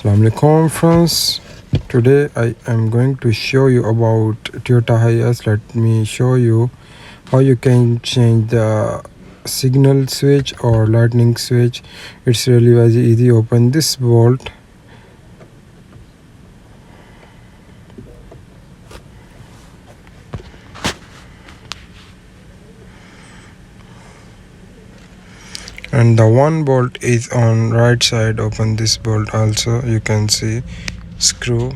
Assalamu alaikum friends. Today I am going to show you about Toyota Hiace. Let me show you how you can change the signal switch or lightning switch. It's really very easy. Open this bolt. And the one bolt is on right side. Open this bolt also. You can see screw.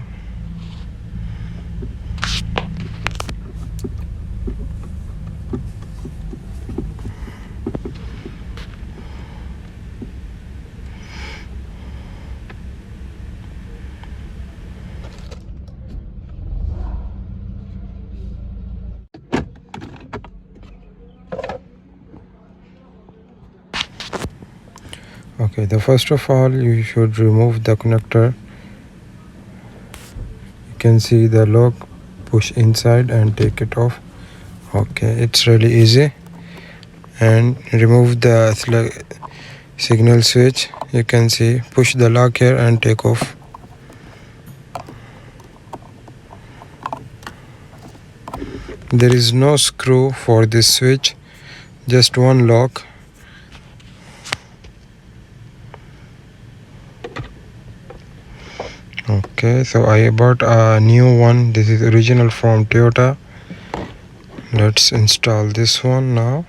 Okay, the first of all you should remove the connector. You can see the lock, push inside and take it off. Okay, it's really easy. And remove the signal switch. You can see, push the lock here and take off. There is no screw for this switch, just one lock. Okay, so I bought a new one. This is original from Toyota. Let's install this one now.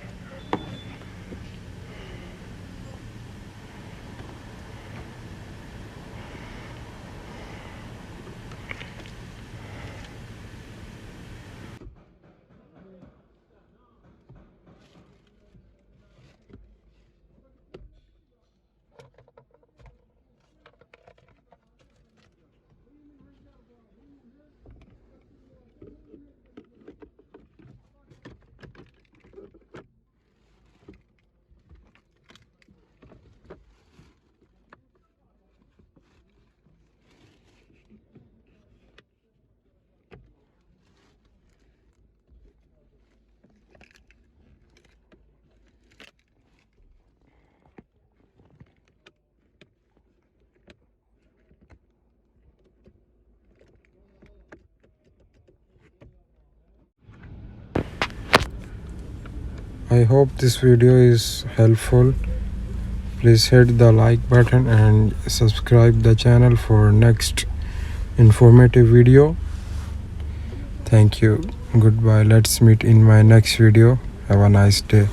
I hope this video is helpful. Please hit the like button and subscribe the channel for next informative video. Thank you. Goodbye. Let's meet in my next video. Have a nice day.